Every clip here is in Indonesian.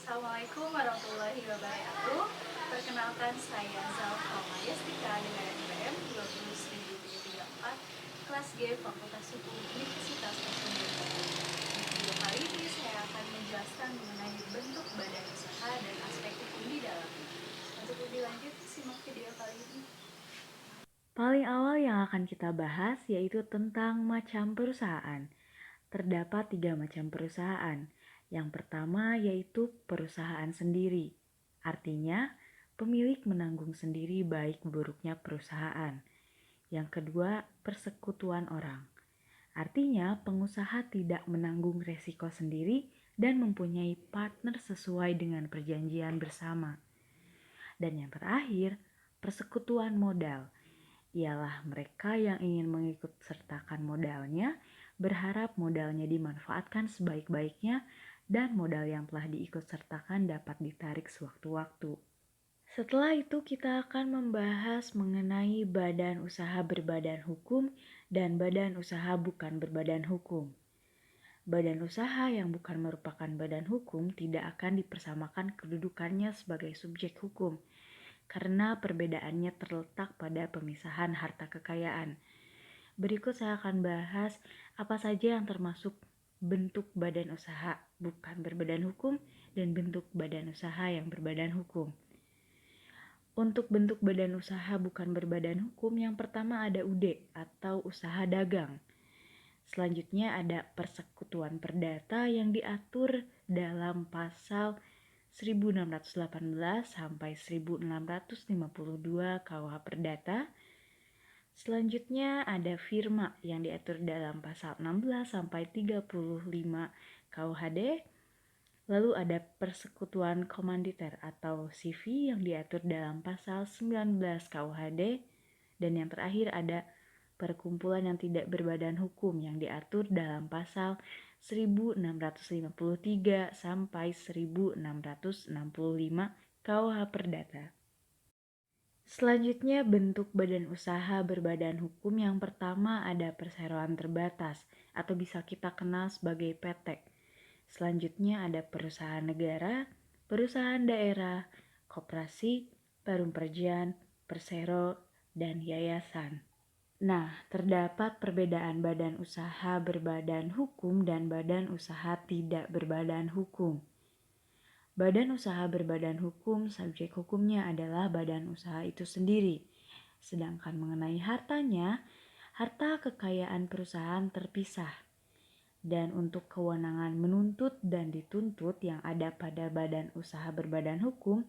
Assalamualaikum warahmatullahi wabarakatuh. Perkenalkan saya Zalfa Mayastika dengan NPM 20334 kelas G Fakultas Hukum Universitas Pasundan. Di video kali ini saya akan menjelaskan mengenai bentuk badan usaha dan aspek hukum di dalamnya. Untuk lebih lanjut, simak video kali ini. Paling awal yang akan kita bahas yaitu tentang macam perusahaan. Terdapat 3 macam perusahaan. Yang pertama yaitu perusahaan sendiri. Artinya, pemilik menanggung sendiri baik buruknya perusahaan. Yang kedua, persekutuan orang. Artinya, pengusaha tidak menanggung resiko sendiri dan mempunyai partner sesuai dengan perjanjian bersama. Dan yang terakhir, persekutuan modal. Ialah mereka yang ingin mengikut sertakan modalnya, berharap modalnya dimanfaatkan sebaik-baiknya, dan modal yang telah diikut sertakan dapat ditarik sewaktu-waktu. Setelah itu kita akan membahas mengenai badan usaha berbadan hukum dan badan usaha bukan berbadan hukum. Badan usaha yang bukan merupakan badan hukum tidak akan dipersamakan kedudukannya sebagai subjek hukum, karena perbedaannya terletak pada pemisahan harta kekayaan. Berikut saya akan bahas apa saja yang termasuk bentuk badan usaha bukan berbadan hukum dan bentuk badan usaha yang berbadan hukum. Untuk bentuk badan usaha bukan berbadan hukum, yang pertama ada UD atau usaha dagang. Selanjutnya ada persekutuan perdata yang diatur dalam pasal 1618 sampai 1652 KUH Perdata. Selanjutnya ada firma yang diatur dalam pasal 16 sampai 35 KUHD. Lalu ada persekutuan komanditer atau CV yang diatur dalam pasal 19 KUHD. Dan yang terakhir ada perkumpulan yang tidak berbadan hukum yang diatur dalam pasal 1653 sampai 1665 KUH Perdata. Selanjutnya bentuk badan usaha berbadan hukum yang pertama ada perseroan terbatas atau bisa kita kenal sebagai PT. Selanjutnya ada perusahaan negara, perusahaan daerah, koperasi, perum perjan, persero, dan yayasan. Nah, terdapat perbedaan badan usaha berbadan hukum dan badan usaha tidak berbadan hukum. Badan usaha berbadan hukum, subjek hukumnya adalah badan usaha itu sendiri. Sedangkan mengenai hartanya, harta kekayaan perusahaan terpisah. Dan untuk kewenangan menuntut dan dituntut yang ada pada badan usaha berbadan hukum,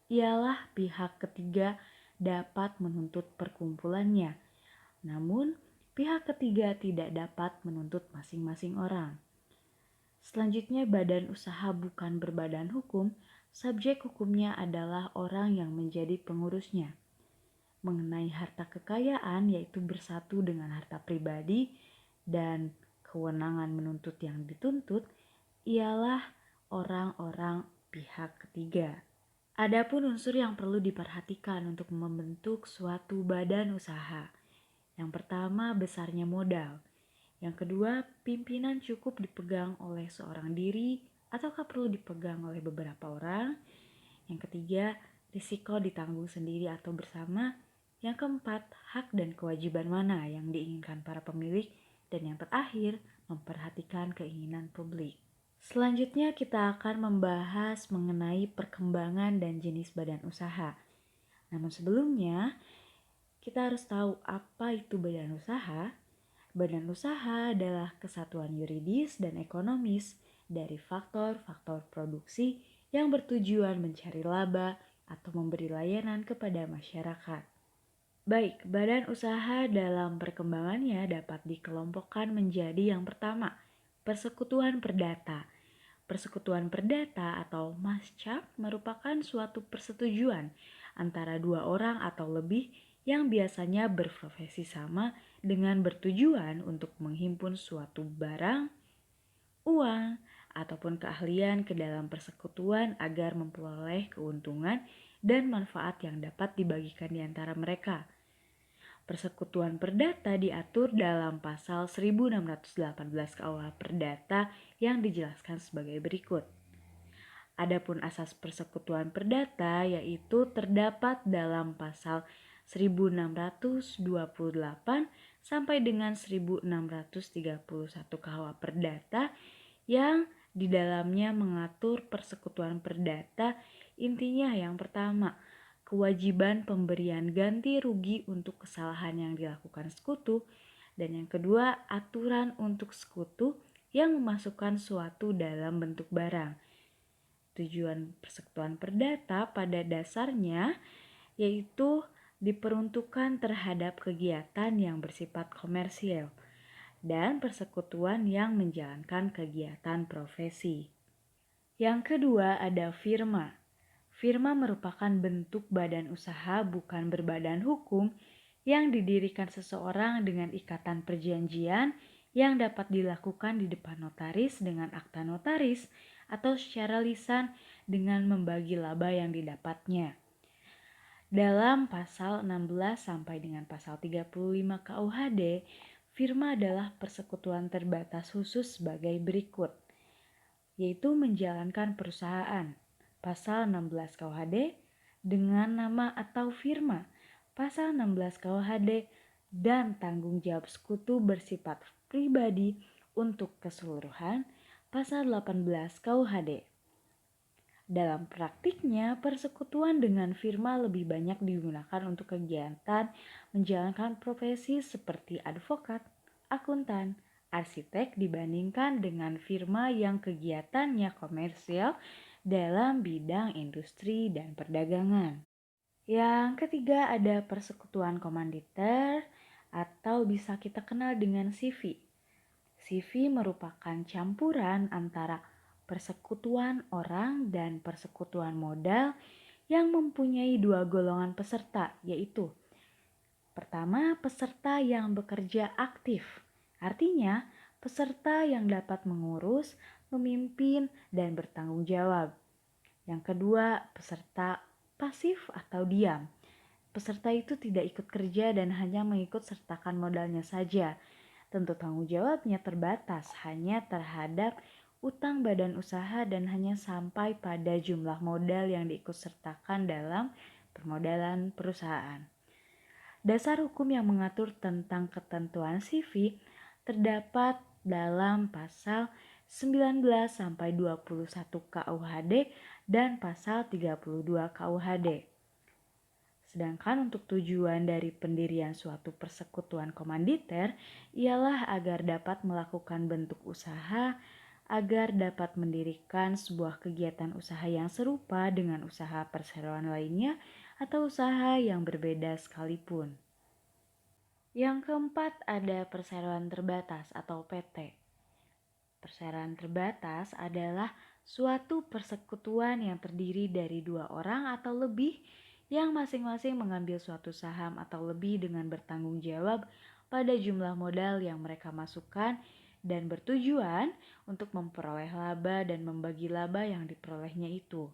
ialah pihak ketiga dapat menuntut perkumpulannya. Namun, pihak ketiga tidak dapat menuntut masing-masing orang. Selanjutnya badan usaha bukan berbadan hukum, subjek hukumnya adalah orang yang menjadi pengurusnya. Mengenai harta kekayaan yaitu bersatu dengan harta pribadi dan kewenangan menuntut yang dituntut ialah orang-orang pihak ketiga. Adapun unsur yang perlu diperhatikan untuk membentuk suatu badan usaha. Yang pertama, besarnya modal. Yang kedua, pimpinan cukup dipegang oleh seorang diri ataukah perlu dipegang oleh beberapa orang. Yang ketiga, risiko ditanggung sendiri atau bersama. Yang keempat, hak dan kewajiban mana yang diinginkan para pemilik. Dan yang terakhir, memperhatikan keinginan publik. Selanjutnya kita akan membahas mengenai perkembangan dan jenis badan usaha. Namun sebelumnya, kita harus tahu apa itu badan usaha. Badan usaha adalah kesatuan yuridis dan ekonomis dari faktor-faktor produksi yang bertujuan mencari laba atau memberi layanan kepada masyarakat. Baik, badan usaha dalam perkembangannya dapat dikelompokkan menjadi yang pertama, persekutuan perdata. Persekutuan perdata atau mascap merupakan suatu persetujuan antara dua orang atau lebih yang biasanya berprofesi sama dengan bertujuan untuk menghimpun suatu barang, uang, ataupun keahlian ke dalam persekutuan agar memperoleh keuntungan dan manfaat yang dapat dibagikan di antara mereka. Persekutuan perdata diatur dalam pasal 1618 KUH Perdata yang dijelaskan sebagai berikut. Adapun asas persekutuan perdata yaitu terdapat dalam pasal 1628 sampai dengan 1631 KUH Perdata yang di dalamnya mengatur persekutuan perdata. Intinya yang pertama, kewajiban pemberian ganti rugi untuk kesalahan yang dilakukan sekutu, dan yang kedua, aturan untuk sekutu yang memasukkan suatu dalam bentuk barang. Tujuan persekutuan perdata pada dasarnya yaitu diperuntukkan terhadap kegiatan yang bersifat komersial dan persekutuan yang menjalankan kegiatan profesi. Yang kedua ada firma. Firma merupakan bentuk badan usaha bukan berbadan hukum yang didirikan seseorang dengan ikatan perjanjian yang dapat dilakukan di depan notaris dengan akta notaris atau secara lisan dengan membagi laba yang didapatnya. Dalam pasal 16 sampai dengan pasal 35 KUHD, firma adalah persekutuan terbatas khusus sebagai berikut, yaitu menjalankan perusahaan. Pasal 16 KUHD dengan nama atau firma. Pasal 16 KUHD dan tanggung jawab sekutu bersifat pribadi untuk keseluruhan. Pasal 18 KUHD. Dalam praktiknya, persekutuan dengan firma lebih banyak digunakan untuk kegiatan menjalankan profesi seperti advokat, akuntan, arsitek dibandingkan dengan firma yang kegiatannya komersial dalam bidang industri dan perdagangan. Yang ketiga ada persekutuan komanditer atau bisa kita kenal dengan CV. CV merupakan campuran antara persekutuan orang dan persekutuan modal yang mempunyai dua golongan peserta, yaitu pertama, peserta yang bekerja aktif. Artinya, peserta yang dapat mengurus, memimpin, dan bertanggung jawab. Yang kedua, peserta pasif atau diam. Peserta itu tidak ikut kerja dan hanya mengikut sertakan modalnya saja. Tentu tanggung jawabnya terbatas hanya terhadap utang badan usaha dan hanya sampai pada jumlah modal yang diikutsertakan dalam permodalan perusahaan. Dasar hukum yang mengatur tentang ketentuan CV terdapat dalam pasal 19 sampai 21 KUHD dan pasal 32 KUHD. Sedangkan untuk tujuan dari pendirian suatu persekutuan komanditer ialah agar dapat melakukan bentuk usaha, agar dapat mendirikan sebuah kegiatan usaha yang serupa dengan usaha perseroan lainnya atau usaha yang berbeda sekalipun. Yang keempat ada perseroan terbatas atau PT. Perseroan terbatas adalah suatu persekutuan yang terdiri dari dua orang atau lebih yang masing-masing mengambil suatu saham atau lebih dengan bertanggung jawab pada jumlah modal yang mereka masukkan dan bertujuan untuk memperoleh laba dan membagi laba yang diperolehnya itu.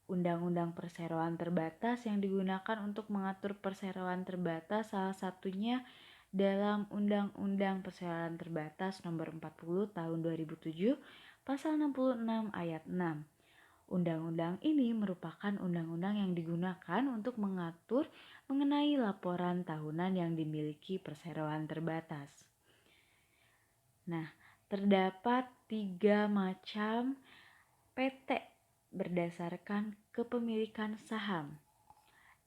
Undang-undang perseroan terbatas yang digunakan untuk mengatur perseroan terbatas salah satunya dalam Undang-Undang Perseroan Terbatas Nomor 40 Tahun 2007 Pasal 66 Ayat 6. Undang-undang ini merupakan undang-undang yang digunakan untuk mengatur mengenai laporan tahunan yang dimiliki perseroan terbatas. Nah, terdapat 3 macam PT berdasarkan kepemilikan saham.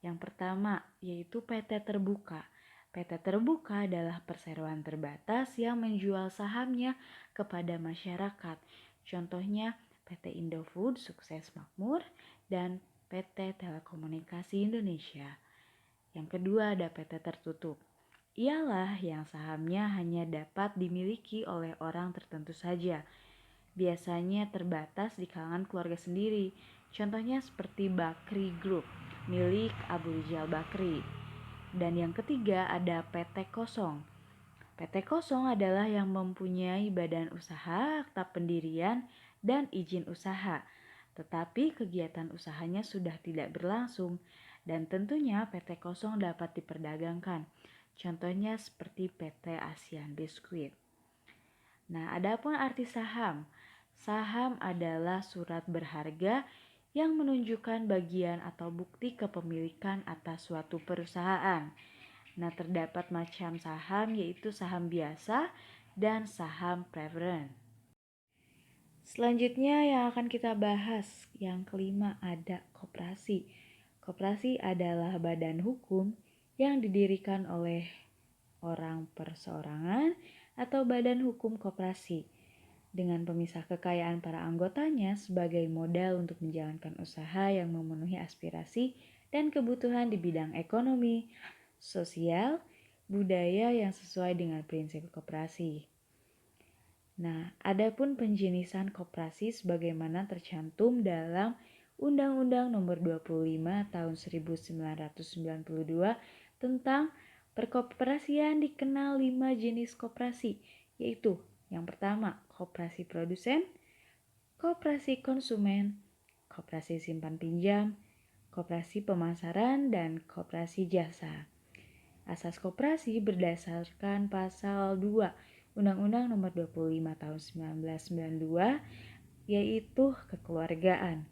Yang pertama yaitu PT terbuka. PT terbuka adalah perseroan terbatas yang menjual sahamnya kepada masyarakat. Contohnya PT Indofood Sukses Makmur dan PT Telekomunikasi Indonesia. Yang kedua ada PT tertutup. Ialah yang sahamnya hanya dapat dimiliki oleh orang tertentu saja. Biasanya terbatas di kalangan keluarga sendiri. Contohnya seperti Bakri Group milik Abu Rizal Bakri. Dan yang ketiga ada PT kosong. PT kosong adalah yang mempunyai badan usaha, akta pendirian, dan izin usaha, tetapi kegiatan usahanya sudah tidak berlangsung dan tentunya PT kosong dapat diperdagangkan. Contohnya seperti PT Asian Biskuit. Nah, adapun arti saham. Saham adalah surat berharga yang menunjukkan bagian atau bukti kepemilikan atas suatu perusahaan. Nah, terdapat macam saham yaitu saham biasa dan saham preferred. Selanjutnya yang akan kita bahas, yang kelima ada koperasi. Koperasi adalah badan hukum yang didirikan oleh orang perseorangan atau badan hukum koperasi dengan pemisah kekayaan para anggotanya sebagai modal untuk menjalankan usaha yang memenuhi aspirasi dan kebutuhan di bidang ekonomi, sosial, budaya yang sesuai dengan prinsip koperasi. Nah, adapun penjenisan koperasi sebagaimana tercantum dalam Undang-Undang Nomor 25 Tahun 1992 tentang perkoperasian dikenal 5 jenis koperasi, yaitu yang pertama, koperasi produsen, koperasi konsumen, koperasi simpan pinjam, koperasi pemasaran, dan koperasi jasa. Asas koperasi berdasarkan pasal 2 Undang-Undang Nomor 25 Tahun 1992 yaitu kekeluargaan.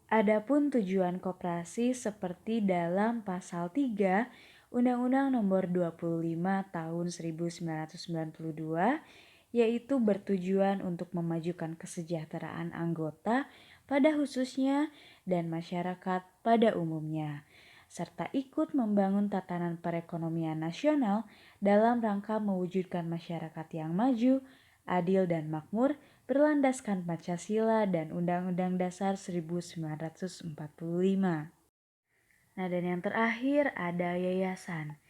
Adapun tujuan koperasi seperti dalam pasal 3 Undang-Undang Nomor 25 Tahun 1992 yaitu bertujuan untuk memajukan kesejahteraan anggota pada khususnya dan masyarakat pada umumnya, serta ikut membangun tatanan perekonomian nasional dalam rangka mewujudkan masyarakat yang maju, adil dan makmur berlandaskan Pancasila dan Undang-Undang Dasar 1945. Nah, dan yang terakhir ada yayasan.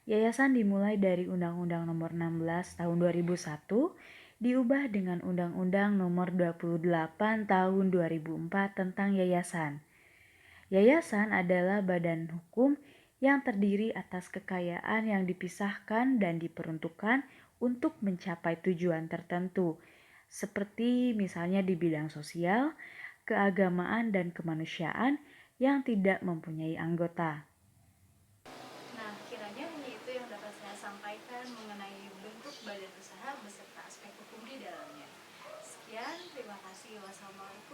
Yayasan dimulai dari Undang-Undang Nomor 16 Tahun 2001, diubah dengan Undang-Undang Nomor 28 Tahun 2004 tentang yayasan. Yayasan adalah badan hukum yang terdiri atas kekayaan yang dipisahkan dan diperuntukkan untuk mencapai tujuan tertentu, seperti misalnya di bidang sosial, keagamaan, dan kemanusiaan yang tidak mempunyai anggota. Nah, kiranya hanya itu yang dapat saya sampaikan mengenai bentuk badan usaha beserta aspek hukum di dalamnya. Sekian, terima kasih. Wassalamualaikum